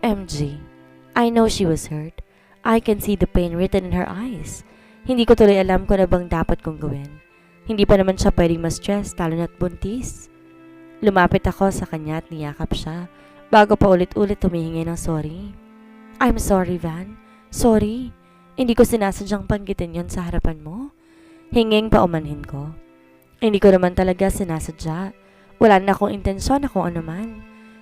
OMG. I know she was hurt. I can see the pain written in her eyes. Hindi ko tuloy alam kung ano bang dapat kong gawin. Hindi pa naman siya pwedeng ma-stress, lalo na't buntis. Lumapit ako sa kanya at niyakap siya, bago pa ulit-ulit humihingi ng sorry. I'm sorry, Van. Sorry. Hindi ko sinasadyang panggitin yon sa harapan mo. Hinging paumanhin ko. Hindi ko naman talaga sinasadya. Wala na akong intensyon na kung ano man.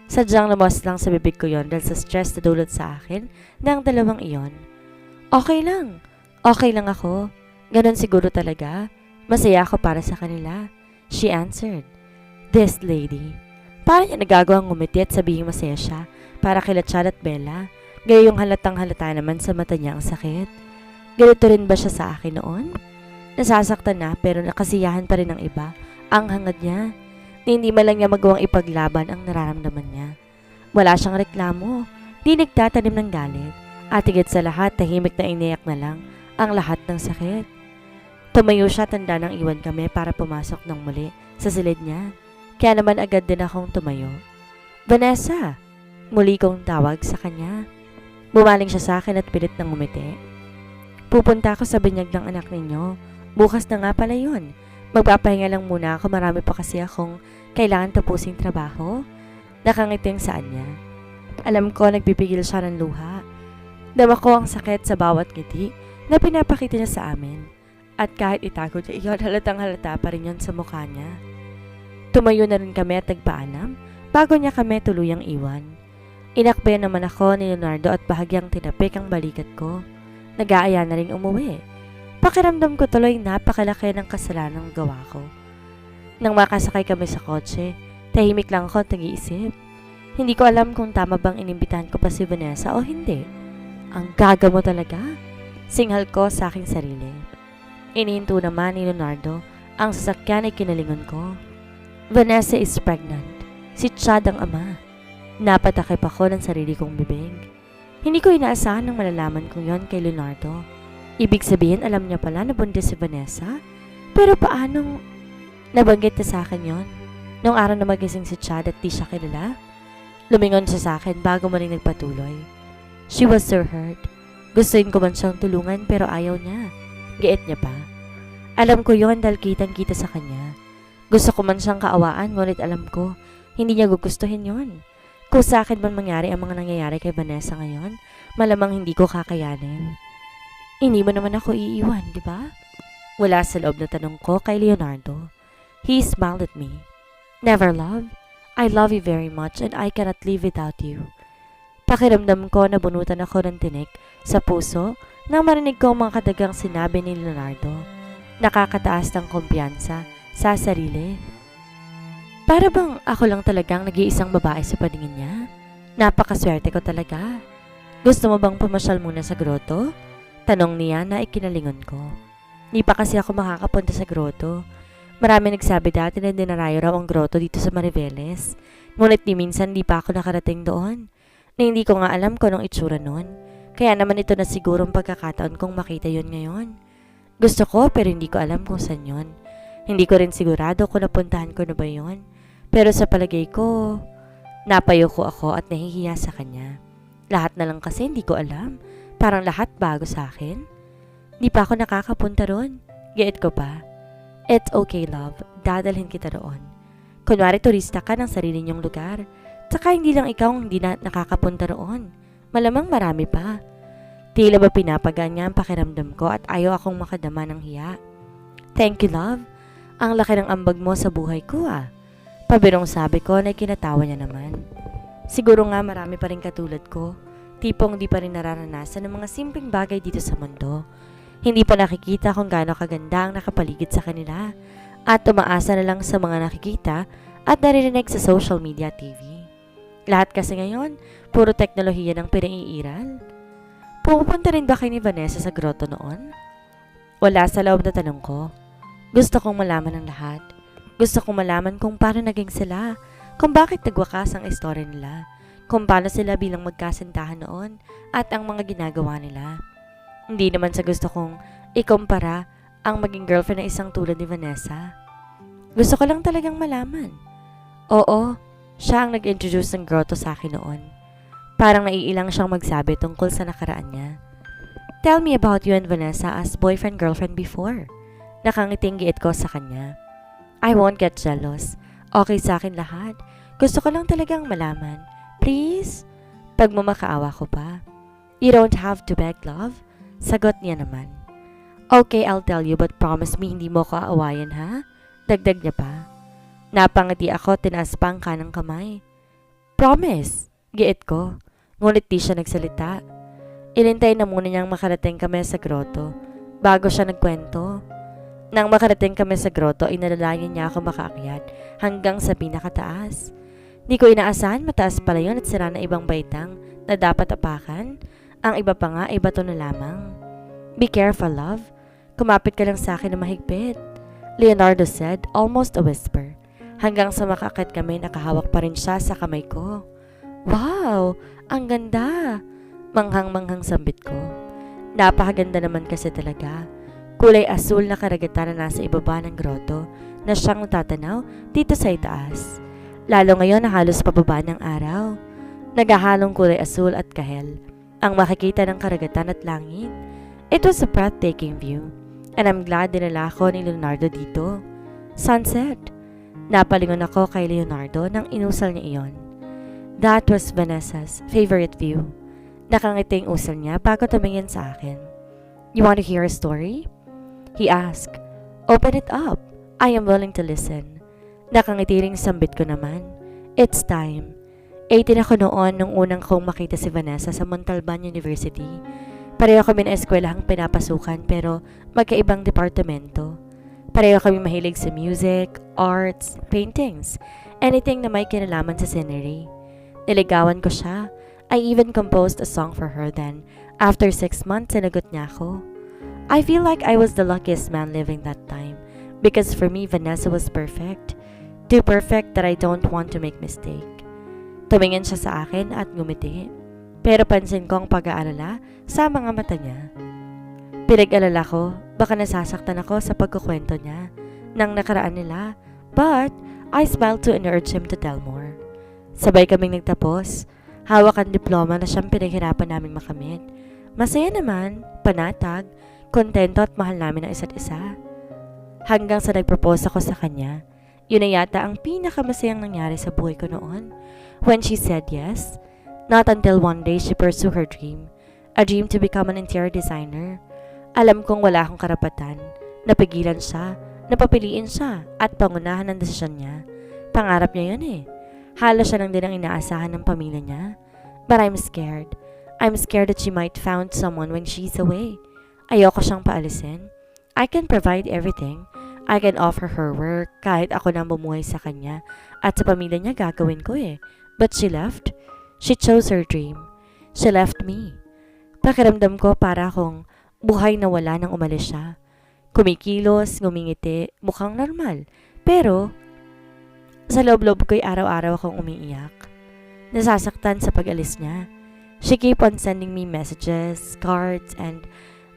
Sadyang lumos lang sa bibig ko yon dahil sa stress na dulot sa akin ng dalawang iyon. Okay lang. Okay lang ako. Ganon siguro talaga. Masaya ako para sa kanila. She answered. This lady. Paano niya nagagawang ngumiti at sabihin masaya siya para kila Chad at Bella? Gayong halatang halata naman sa mata niya ang sakit. Ganito rin ba siya sa akin noon? Nasasaktan na pero nakasiyahan pa rin ng iba ang hangad niya. Na hindi man lang niya magawang ipaglaban ang nararamdaman niya. Wala siyang reklamo. Di nagtatanim ng galit. At higit sa lahat, tahimik na iniyak na lang ang lahat ng sakit. Tumayo siya, tanda nang iwan kami para pumasok ng muli sa silid niya. Kaya naman agad din akong tumayo. Vanessa! Muli kong tawag sa kanya. Bumaling siya sa akin at pilit ng ngumiti. Pupunta ako sa binyag ng anak ninyo. Bukas na nga pala yun. Magpapahinga lang muna ako, marami pa kasi akong kailangan tapusing trabaho. Nakangiting saan niya. Alam ko nagpipigil siya ng luha. Dama ko ang sakit sa bawat ngiti na pinapakita niya sa amin. At kahit itago niya iyon, halatang halata pa rin yun sa mukha niya. Tumayo na rin kami at nagpaalam bago niya kami tuluyang iwan. Inakbayan naman ako ni Leonardo at bahagyang tinapik ang balikat ko. Nag-aaya na rin umuwi. Pakiramdam ko tuloy napakalaki ng kasalanang gawa ko. Nang makasakay kami sa kotse, tahimik lang ako at nag-iisip. Hindi ko alam kung tama bang inimbitahan ko pa si Vanessa o hindi. Ang gaga mo talaga. Singhal ko sa aking sarili. Inihinto naman ni Leonardo ang sasakyan ay kinalingon ko. Vanessa is pregnant. Si Chad ang ama. Napatakip ako ng sarili kong bibig. Hindi ko inaasahan nang malalaman kong yon kay Leonardo. Ibig sabihin alam niya pala na buntis si Vanessa? Pero paanong nabanggit na sa akin yon? Noong araw na magising si Chad at di siya kilala? Lumingon siya sa akin bago mo rin nagpatuloy. She was so hurt. Gustuin ko man siyang tulungan pero ayaw niya. Giit niya pa. Alam ko yon dahil kitang-kita sa kanya. Gusto ko man siyang kaawaan, ngunit alam ko, hindi niya gugustuhin yon. Kung sa akin man mangyari ang mga nangyayari kay Vanessa ngayon, malamang hindi ko kakayanin. Hindi mo naman ako iiwan, di ba? Wala sa loob na tanong ko kay Leonardo. He smiled at me. Never, love. I love you very much and I cannot live without you. Pakiramdam ko na bunutan ako ng tinik sa puso nang marinig ko ang mga kadagang sinabi ni Leonardo. Nakakataas ng kumpiyansa sa sarili. Para bang ako lang talagang nag-iisang babae sa paningin niya? Napakaswerte ko talaga. Gusto mo bang pumasyal muna sa grotto? Tanong niya na ikinalingon ko. Di pa kasi ako makakapunta sa grotto. Marami nagsabi dati na dinarayo raw ang grotto dito sa Mariveles. Ngunit ni minsan di pa ako nakarating doon. Na hindi ko nga alam kung anong itsura noon. Kaya naman ito na sigurong pagkakataon kong makita yon ngayon. Gusto ko pero hindi ko alam kung saan yon. Hindi ko rin sigurado kung napuntahan ko na ba yon. Pero sa palagay ko, napayoko ako at nahihiya sa kanya. Lahat na lang kasi hindi ko alam. Parang lahat bago sa akin. Di pa ako nakakapunta roon. Giit ko pa. It's okay, love. Dadalhin kita roon. Kunwari turista ka ng sarili niyong lugar. Tsaka hindi lang ikaw ang hindi na nakakapunta roon. Malamang marami pa. Tila ba pinapagaan niya ang pakiramdam ko at ayaw akong makadama ng hiya. Thank you, love. Ang laki ng ambag mo sa buhay ko ah. Pabirong sabi ko na kinatawa niya naman. Siguro nga marami pa rin katulad ko. Tipong di pa rin nararanasan ng mga simpleng bagay dito sa mundo. Hindi pa nakikita kung gaano kaganda ang nakapaligid sa kanila. At umaasa na lang sa mga nakikita at naririnig sa social media TV. Lahat kasi ngayon, puro teknolohiya ng pinaiiral. Pupunta rin ba kayo ni Vanessa sa grotto noon? Wala sa loob na tanong ko. Gusto kong malaman ang lahat. Gusto kong malaman kung paano naging sila, kung bakit nagwakas ang istorya nila, kung paano sila bilang magkasintahan noon at ang mga ginagawa nila. Hindi naman sa gusto kong ikumpara ang maging girlfriend ng isang tulad ni Vanessa. Gusto ko lang talagang malaman. Oo, siya ang nag-introduce ng grotto sa akin noon. Parang naiilang siyang magsabi tungkol sa nakaraan niya. Tell me about you and Vanessa as boyfriend-girlfriend before. Nakangiting giit ko sa kanya. I won't get jealous. Okay sa akin lahat. Gusto ko lang talagang malaman. Please? Pagmamakaawa ko pa. You don't have to beg, love. Sagot niya naman. Okay, I'll tell you but promise me hindi mo ko aawayan, ha? Dagdag niya pa. Napangiti ako, tinaas pa ang kanang kamay. Promise, giit ko. Ngunit di siya nagsalita. Inintay na muna niyang makarating kami sa groto bago siya nagkwento. Nang makarating kami sa groto, inalalayan niya ako makaakyat hanggang sa pinakataas. Di ko inaasahan mataas pala yun at sira na ibang baitang na dapat apakan. Ang iba pa nga ay bato na lamang. Be careful, love. Kumapit ka lang sa akin na mahigpit. Leonardo said, almost a whisper. Hanggang sa makakit kami, nakahawak pa rin siya sa kamay ko. Wow! Ang ganda! Manghang-manghang sambit ko. Napakaganda naman kasi talaga. Kulay asul na karagatan na nasa ibaba ng groto na siyang natatanaw dito sa itaas. Lalo ngayon na halos pababa ng araw. Nagahalong kulay asul at kahel ang makikita ng karagatan at langit. It was a breathtaking view and I'm glad dinala ko ni Leonardo dito. Sunset. Napalingon ako kay Leonardo nang inusal niya iyon. That was Vanessa's favorite view. Nakangiting usal niya bago tumingin sa akin. You want to hear a story? He asked. Open it up. I am willing to listen. Nakangitiring sambit ko naman. It's time. 18 ako noon nung unang kong makita si Vanessa sa Montalban University. Pareho kami na eskwelahang pinapasukan pero magkaibang departamento. Pareho kami mahilig sa music, arts, paintings, anything na may kinalaman sa scenery. Niligawan ko siya. I even composed a song for her then. After 6 months, sinagot niya ako. I feel like I was the luckiest man living that time because for me, Vanessa was perfect. Too perfect that I don't want to make mistake. Tumingin siya sa akin at ngumiti. Pero pansin ko ang pag-aalala sa mga mata niya. Pinag-alala ko, baka nasasaktan ako sa pagkukwento niya ng nakaraan nila. But I smiled to and urged him to tell more. Sabay kaming nagtapos. Hawak ang diploma na siyang pinaghirapan namin makamit. Masaya naman, panatag, kontento at mahal namin ang isa't isa. Hanggang sa nagpropose ako sa kanya. Yun na yata ang pinakamasayang nangyari sa buhay ko noon. When she said yes, not until one day she pursued her dream, a dream to become an interior designer. Alam kong wala akong karapatan, napigilan siya, napapiliin siya, at pangunahan ng desisyon niya. Pangarap niya yun eh. Halos siya lang din ang inaasahan ng pamilya niya. But I'm scared. I'm scared that she might found someone when she's away. Ayoko siyang paalisin. I can provide everything. I can offer her work kahit ako nang bumuhay sa kanya at sa pamilya niya gagawin ko eh. But she left. She chose her dream. She left me. Pakiramdam ko para akong buhay na wala nang umalis siya. Kumikilos, ngumingiti, mukhang normal. Pero sa loob-loob ko'y araw-araw akong umiiyak. Nasasaktan sa pag-alis niya. She keep on sending me messages, cards, and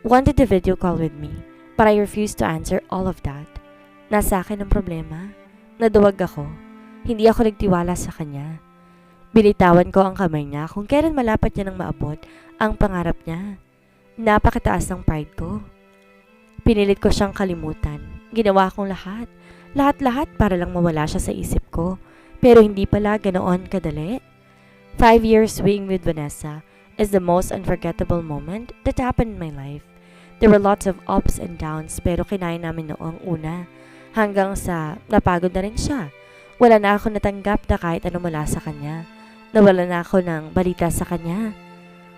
wanted a video call with me. But I refused to answer all of that. Nasa akin ang problema. Naduwag ako. Hindi ako nagtiwala sa kanya. Binitawan ko ang kamay niya kung kailan malapit niya nang maabot ang pangarap niya. Napakataas ng pride ko. Pinilit ko siyang kalimutan. Ginawa kong lahat. Lahat-lahat para lang mawala siya sa isip ko. Pero hindi pala ganoon kadali. 5 years being with Vanessa is the most unforgettable moment that happened in my life. There were lots of ups and downs pero kinaya namin noong una. Hanggang sa napagod na rin siya. Wala na ako natanggap na kahit ano mula sa kanya. Nawala na ako ng balita sa kanya.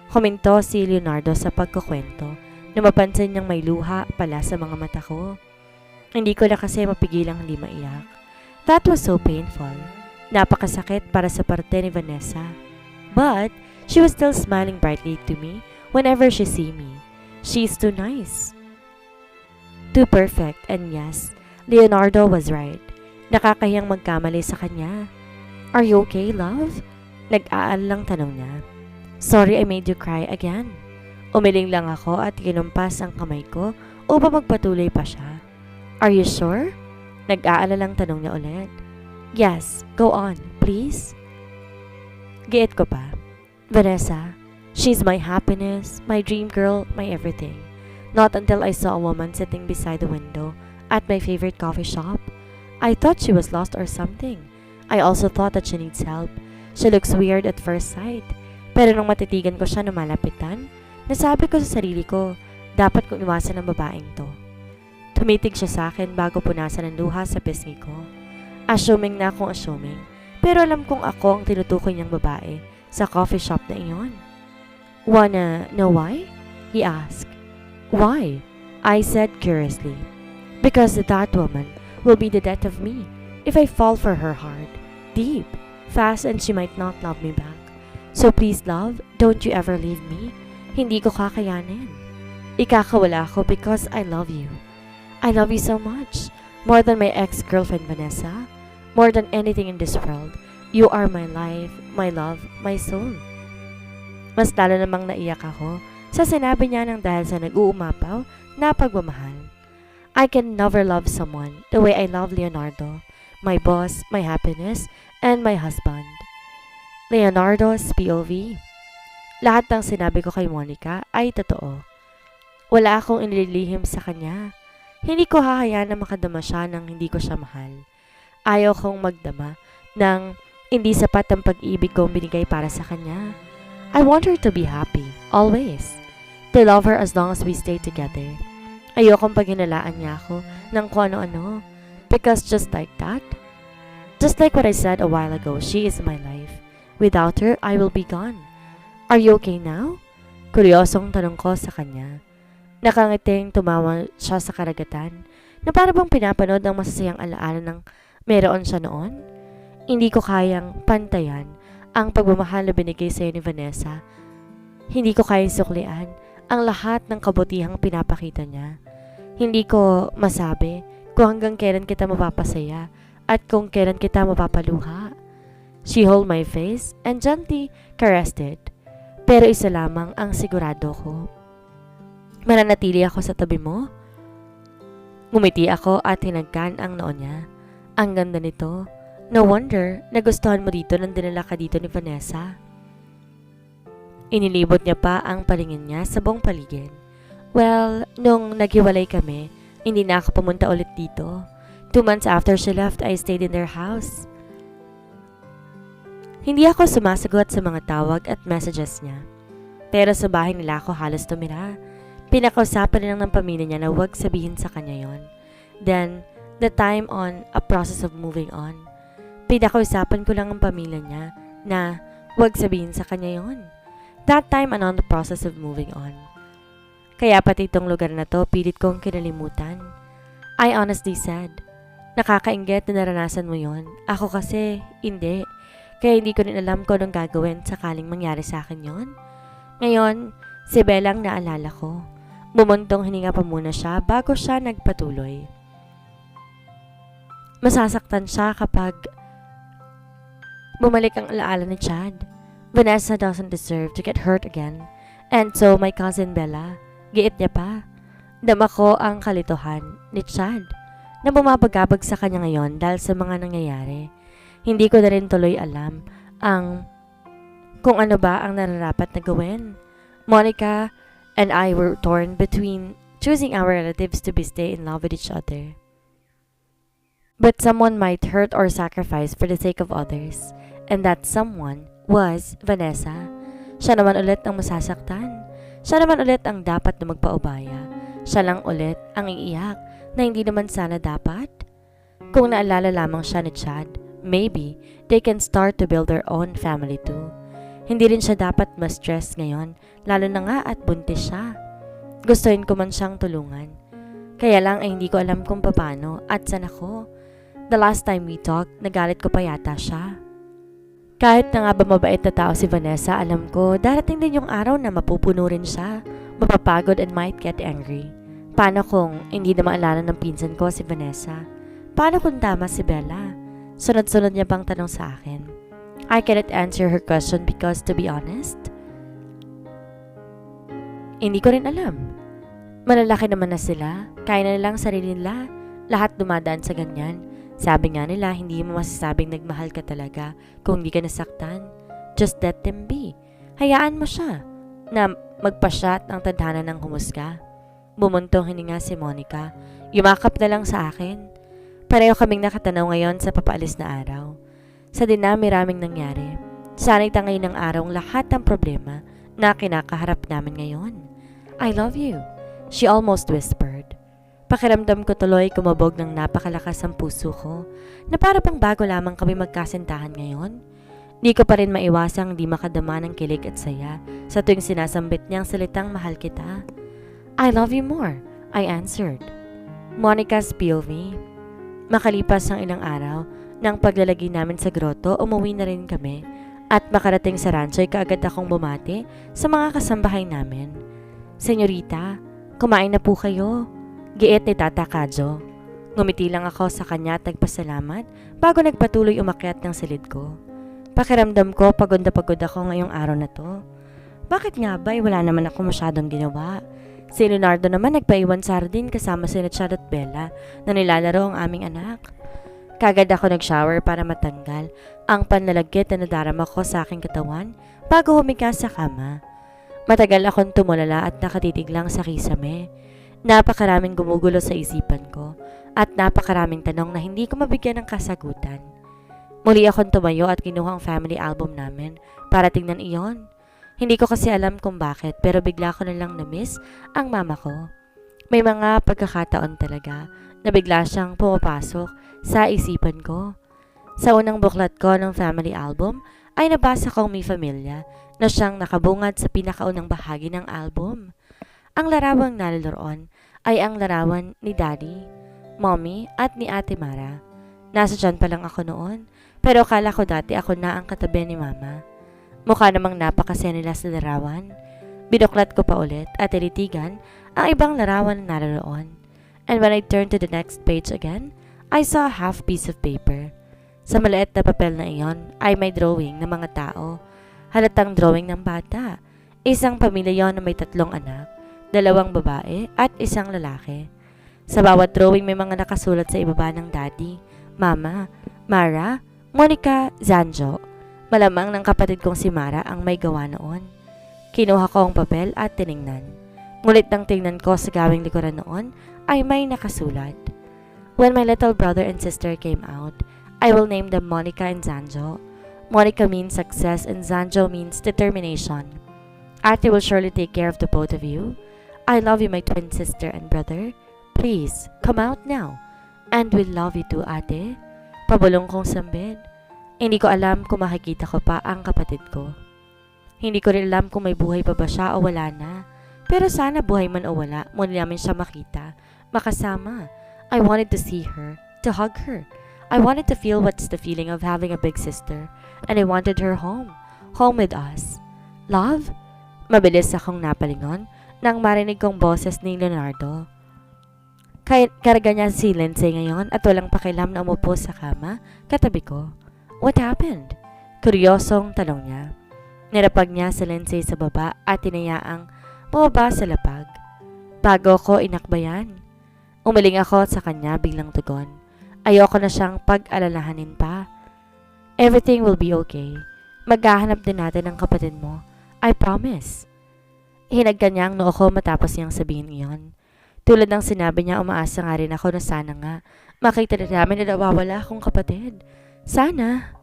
Huminto si Leonardo sa pagkukwento na mapansin niyang may luha pala sa mga mata ko. Hindi ko na kasi mapigilang hindi maiyak. That was so painful. Napakasakit para sa parte ni Vanessa. But she was still smiling brightly to me whenever she see me. She's too nice. Too perfect, and yes, Leonardo was right. Nakakahiyang magkamali sa kanya. Are you okay, love? Nag-aalang tanong niya. Sorry I made you cry again. Umiling lang ako at kinumpas ang kamay ko upang magpatuloy pa siya. Are you sure? Nag-aalalang tanong niya ulit. Yes, go on, please. Giit ko pa. Vanessa, she's my happiness, my dream girl, my everything. Not until I saw a woman sitting beside the window at my favorite coffee shop. I thought she was lost or something. I also thought that she needs help. She looks weird at first sight. Pero nung matitigan ko siya na malapitan, nasabi ko sa sarili ko, dapat kong iwasan ang babaeng to. Tumitig siya sa akin bago punasan ng luha sa pisngi ko. Assuming na akong assuming, pero alam kong ako ang tinutukoy niyang babae sa coffee shop na iyon. Wanna know why? He asked. Why? I said curiously. Because that woman will be the death of me if I fall for her hard, deep, fast, and she might not love me back. So please love, don't you ever leave me. Hindi ko kakayanin. Ikakawala ako because I love you. I love you so much. More than my ex-girlfriend Vanessa. More than anything in this world. You are my life, my love, my soul. Mas lalo namang naiyak ako sa sinabi niya nang dahil sa nag-uumapaw na pagmamahal. I can never love someone the way I love Leonardo, my boss, my happiness, and my husband. Leonardo's POV. Lahat ng sinabi ko kay Monica ay totoo. Wala akong inililihim sa kanya. Hindi ko hahayaan na makadama siya nang hindi ko siya mahal. Ayaw kong magdama ng hindi sapat ang pag-ibig kong binigay para sa kanya. I want her to be happy, always. To love her as long as we stay together. Ayokong paghinalaan niya ako ng kung ano-ano. Because just like that, just like what I said a while ago, she is my life. Without her, I will be gone. Are you okay now? Kuryosong tanong ko sa kanya. Nakangiting tumawa siya sa karagatan na para bang pinapanood ang masasayang alaala ng meron siya noon. Hindi ko kayang pantayan ang pagmamahal na binigay sa ni Vanessa. Hindi ko kayang suklian ang lahat ng kabutihang pinapakita niya. Hindi ko masabi kung hanggang kailan kita mapapasaya at kung kailan kita mapapaluha. She held my face and gently caressed it. Pero isa lamang ang sigurado ko. Mananatili ako sa tabi mo? Ngumiti ako at hinagkan ang noo niya. Ang ganda nito. No wonder nagustuhan mo dito nang dinala ka dito ni Vanessa. Inilibot niya pa ang palingin niya sa buong paligid. Well, nung naghiwalay kami, hindi na ako pumunta ulit dito. 2 months after she left, I stayed in their house. Hindi ako sumasagot sa mga tawag at messages niya. Pero sa bahay nila ako halos tumira. Pinakausapan lang ng pamilya niya na huwag sabihin sa kanya yon. Then, the time on a process of moving on. Pinakausapan ko lang ang pamilya niya na huwag sabihin sa kanya yon. That time on the process of moving on. Kaya pati itong lugar na to, pilit kong kinalimutan. I honestly said, nakakainggit na naranasan mo yon. Ako kasi, hindi. Kaya hindi ko rin alam kung anong gagawin sakaling mangyari sa akin yon. Ngayon, si Bella ang naalala ko. Bumuntong hininga pa muna siya bago siya nagpatuloy. Masasaktan siya kapag bumalik ang alaala ni Chad. Vanessa doesn't deserve to get hurt again. And so, my cousin Bella, giit niya pa. Dama ko ang kalituhan ni Chad na bumabagabag sa kanya ngayon dahil sa mga nangyayari. Hindi ko na rin tuloy alam kung ano ba ang nararapat na gawin. Monica and I were torn between choosing our relatives to be stay in love with each other. But someone might hurt or sacrifice for the sake of others. And that someone was Vanessa. Siya naman ulit ang masasaktan. Siya naman ulit ang dapat na magpaubaya. Siya lang ulit ang iiyak na hindi naman sana dapat. Kung naalala lamang siya ni Chad, maybe they can start to build their own family too. Hindi rin siya dapat ma-stress ngayon, lalo na nga at buntis siya. Gustuin ko man siyang tulungan. Kaya lang ay hindi ko alam kung paano at saan ako. The last time we talked, nagalit ko pa yata siya. Kahit na nga ba mabait na tao si Vanessa, alam ko darating din yung araw na mapupuno rin siya, mapapagod and might get angry. Paano kung hindi na maalala ng pinsan ko si Vanessa? Paano kung tama si Bella? Sunod-sunod niya pang tanong sa akin. I cannot answer her question because to be honest, hindi ko rin alam. Malalaki naman na sila, kaya na nilang sarili nila, lahat dumadaan sa ganyan. Sabi nga nila, hindi mo masasabing nagmahal ka talaga kung hindi ka nasaktan. Just let them be. Hayaan mo siya na magpasyat ang tadhana ng humusga. Bumuntong hininga si Monica. Yumakap na lang sa akin. Pareho kaming nakatanaw ngayon sa papaalis na araw. Sa dinami-raming nangyari, sana'y tangay ng araw ang lahat ng problema na kinakaharap namin ngayon. I love you, she almost whispered. Pakiramdam ko tuloy kumabog ng napakalakas ang puso ko na para pang bago lamang kami magkasintahan ngayon. Di ko pa rin maiwasang di makadama ng kilig at saya sa tuwing sinasambit niyang salitang mahal kita. I love you more, I answered. Monica's POV. Makalipas ang ilang araw, nang paglalagay namin sa grotto, umuwi na rin kami at makarating sa rancho'y kaagad akong bumati sa mga kasambahay namin. Senyorita, kumain na po kayo. Giit ni Tata Kadjo. Ngumiti lang ako sa kanya at nagpasalamat bago nagpatuloy umakyat ng silid ko. Pakiramdam ko pagod na pagod ako ngayong araw na to. Bakit nga ba wala naman ako masyadong ginawa? Si Leonardo naman nagpaiwan sardin kasama si Richard at Bella na nilalaro ang aming anak. Kagad ako nag-shower para matanggal ang panlalagkit na nadarama ko sa aking katawan bago humiga sa kama. Matagal akong tumulala at nakatitig lang sa kisame. Napakaraming gumugulo sa isipan ko at napakaraming tanong na hindi ko mabigyan ng kasagutan. Muli akong tumayo at kinuha ang family album namin para tingnan iyon. Hindi ko kasi alam kung bakit pero bigla ko na lang na-miss ang mama ko. May mga pagkakataon talaga na bigla siyang pumapasok sa isipan ko. Sa unang buklat ko ng family album ay nabasa kong may familia na siyang nakabungad sa pinakaunang bahagi ng album. Ang larawang nalalaroon ay ang larawan ni Daddy, Mommy at ni Ate Mara. Nasa dyan pa lang ako noon pero akala ko dati ako na ang katabi ni Mama. Mukha namang napakasya nila sa larawan. Binuklat ko pa ulit at tinitigan ang ibang larawan na naroon. And when I turned to the next page again, I saw a half piece of paper. Sa maliit na papel na iyon ay may drawing ng mga tao. Halatang drawing ng bata. Isang pamilya yon na may 3 anak, 2 babae at 1 lalaki. Sa bawat drawing may mga nakasulat sa ibaba ng Daddy, Mama, Mara, Monica, Zanjo. Malamang ng kapatid kong si Mara ang may gawa noon. Kinuha ko ang papel at tiningnan. Ngulit nang tingnan ko sa gawing likuran noon ay may nakasulat. When my little brother and sister came out, I will name them Monica and Zanjo. Monica means success and Zanjo means determination. Ate will surely take care of the both of you. I love you, my twin sister and brother. Please, come out now. And we love you too, ate. Pabulong kong sambit. Hindi ko alam kung makikita ko pa ang kapatid ko. Hindi ko rin alam kung may buhay pa ba siya o wala na. Pero sana buhay man o wala, muli namin siya makita, makasama. I wanted to see her, to hug her. I wanted to feel what's the feeling of having a big sister. And I wanted her home with us. Love? Mabilis akong napalingon nang marinig kong boses ni Leonardo. Karga niya si Lindsay ngayon at walang pakialam na umupo sa kama katabi ko. What happened? Kuryosong tanong niya. Nirapag niya si Lindsay sa baba at tinayaang bumaba sa lapag. Bago ko inakbayan. Umiling ako sa kanya biglang tugon. Ayoko na siyang pag-alalahanin pa. Everything will be okay. Maghahanap din natin ng kapatid mo. I promise. Hinagkan niya ang noo ko matapos niyang sabihin iyon. Tulad ng sinabi niya, umaasa nga rin ako na sana nga makita na namin na nawawala akong kapatid. Sana.